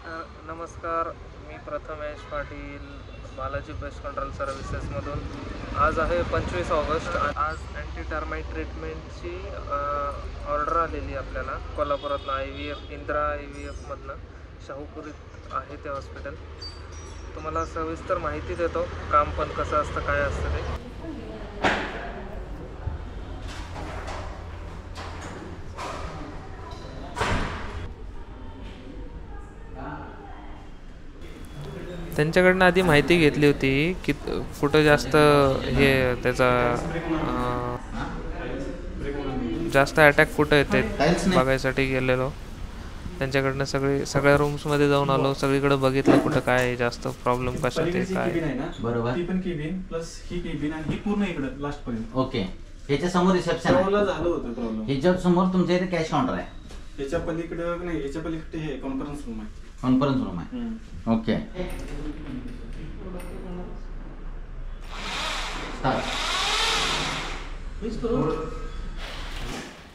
नमस्कार. मी Prathamesh Patil, Balaji pest control सर्व्हिसेसमधून. आज आहे 25 ऑगस्ट. आज अँटी टर्माइट ट्रीटमेंटची ऑर्डर आलेली आपल्याला कोल्हापुरातनं IVF इंदिरा IVFमधनं. शाहूपुरीत आहे ते हॉस्पिटल. तुम्हाला सविस्तर माहिती देतो, काम पण कसं असतं, काय असतं ते. त्यांच्याकडनं आधी माहिती घेतली होती की कुठं जास्त हे त्याचा जास्त अटॅक कुठं येते बघायसाठी गेलेलो. त्यांच्याकडनं सगळ्या रूम्समध्ये जाऊन आलो, सगळीकडे बघितलं कुठं काय जास्त प्रॉब्लेम कशात आहे काय. बरोबर. ती पण केबिन प्लस ही केबिन आणि ही पूर्ण इकडे लास्ट पर्यंत. ओके. ह्याच्या समोर रिसेप्शन आहे. झालं होतं प्रॉब्लेम. ह्याच्या समोर तुमच्या इथे कॅश काउंटर आहे. याच्या पलीकडे नाही, याच्या पलीकडे हे कॉन्फरन्स रूम आहे. कॉन्फरन्स रूम आहे. ओके.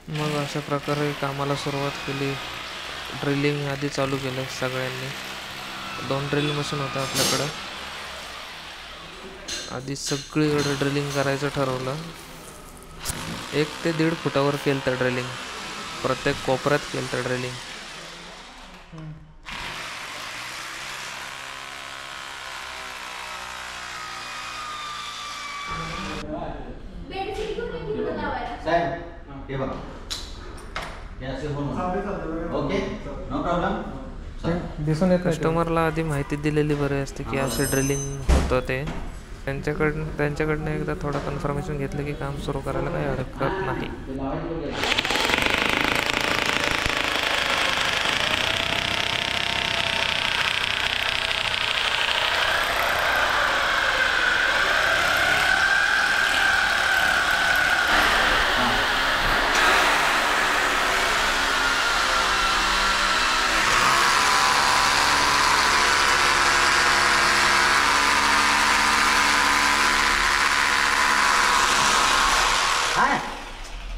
मग अशा प्रकारे कामाला सुरुवात केली. ड्रिलिंग आधी चालू केलं सगळ्यांनी. 2 ड्रिल मशीन होतं आपल्याकडं. आधी सगळीकडे ड्रिलिंग करायचं ठरवलं. 1 ते 1.5 फुटावर केलं तर ड्रिलिंग, प्रत्येक कोपऱ्यात केलं तर ड्रिलिंग. साहेब हे बघा. Okay, no problem. दिसून येत. कस्टमरला आधी माहिती दिलेली बरी असते की असे ड्रिलिंग होतं ते. त्यांच्याकडनं एकदा थोडं कन्फर्मेशन घेतलं की काम सुरू करायला काही हरकत नाही.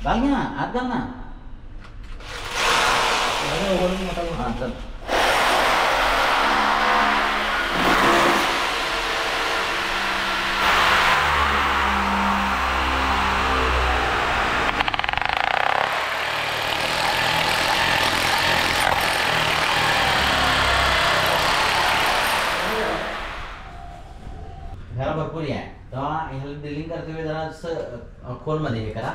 घाल घे ना, आत घाल ना. हां चल. घरा भरपूर आहे तेव्हा ह्याला ड्रिलिंग करते वेळी जरा खोलमध्ये हे करा.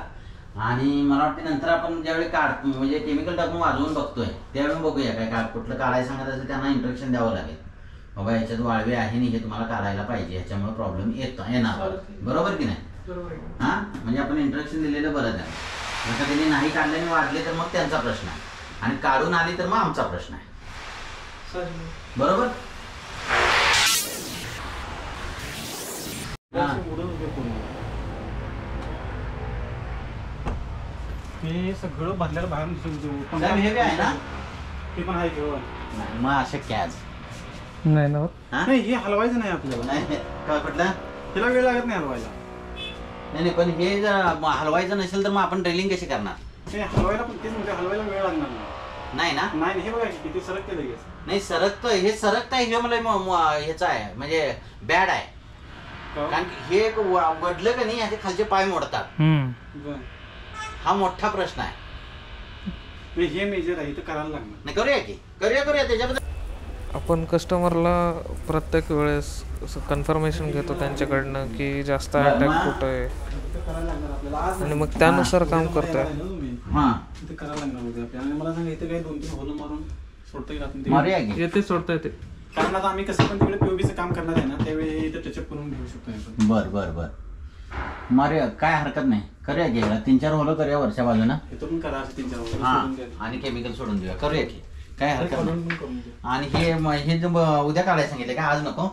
आणि मला वाटते नंतर आपण ज्यावेळी म्हणजे केमिकल टाकून वाजवून बघतोय त्यावेळी बघूया काय कुठलं काढायला सांगत असेल त्यांना इंस्ट्रक्शन द्यावं लागेल. बाबा याच्यात वाळवे आहे नाही, हे तुम्हाला काढायला पाहिजे, ह्याच्यामुळे प्रॉब्लेम येणार. बरोबर की नाही? हां, म्हणजे आपण इंस्ट्रक्शन दिलेलं बरं आहे. जसं त्यांनी नाही काढले आणि वाढले तर मग त्यांचा प्रश्न आहे, आणि काढून आली तर मग आमचा प्रश्न आहे. बरोबर. हे सगळं भरलेलं बाहेर दिसून हे आहे ना, ते पण आहे घेऊ. मग अशक्य आज नाही ना. नाही, हे हलवायचं नाही आपल्याला. नाही काय कुठलं, तिला वेळ लागत नाही हलवायला. नाही पण हे जर हलवायचं नसेल तर मग आपण ड्रिलिंग कशी करणार? हे हलवायला पण तेच म्हणजे हलवायला वेळ लागणार नाही ना. नाही, हे बघा किती सरकते लगेच. नाही सरकतं, हे सरकतं हे मला ह्याचं आहे, म्हणजे बॅड आहे. कारण की हे वडलं का नाही याचे खालचे पाय मोडतात. हा मोठा प्रश्न आहे. हे मेजर आहे, तर करायला लागणार. नाही करूया त्याच्याबद्दल. आपण कस्टमरला प्रत्येक वेळेस कन्फर्मेशन घेतो त्यांच्याकडनं की जास्त अटॅक कुठं आहे, आणि मग त्यानुसार काम करतोय. करायला लागणार. मला सांगा, इथे काही 2-3 होल मारून येते सोडता येते. कारण आता आम्ही कसं पण तिकडे पीओबीचं काम करणार आहे ना, त्यावेळी इथे टचअप करून घेऊ शकतो. बर मारूया, काय हरकत नाही. करूया की 3-4 होलं करूया वरच्या बाजूनं. इथं पण करा 3-4 होल. आणि केमिकल सोडून देऊया. करूया की काय हरकत नाही. आणि हे जे उद्या काढायला सांगितले का, आज नको?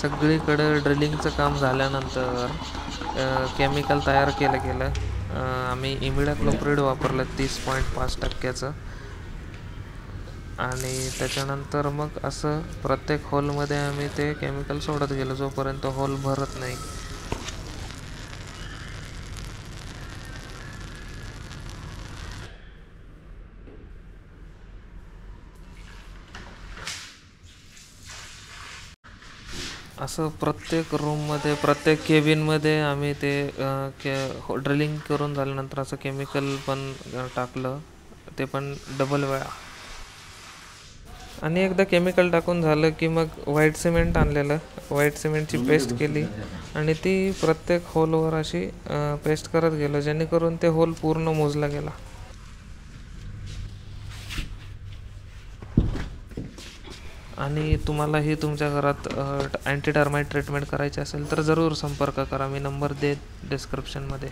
सगळीकडे ड्रिलिंगचं काम झाल्यानंतर केमिकल तयार केलं. आम्ही इमिडाक्लोप्रिड वापरलं 30.5%. आणि त्याच्यानंतर मग असं प्रत्येक होलमध्ये आम्ही ते केमिकल सोडत गेलो जोपर्यंत होल भरत नाही. असं प्रत्येक रूममध्ये, प्रत्येक केबिनमध्ये आम्ही ते ड्रिलिंग करून झाल्यानंतर असं केमिकल पण टाकलं, ते पण डबल वेळा. आणि एकदा केमिकल टाकून झालं की मग व्हाईट सिमेंट आणलेलं, व्हाईट सिमेंटची पेस्ट केली आणि ती प्रत्येक होलवर अशी पेस्ट करत गेलो, जेणेकरून ते होल पूर्ण मोजला गेला. आणि तुम्हालाही तुमच्या घरात अँटी टर्माइट ट्रीटमेंट करायची असेल तर जरूर संपर्क करा. मी नंबर देत डिस्क्रिप्शनमध्ये.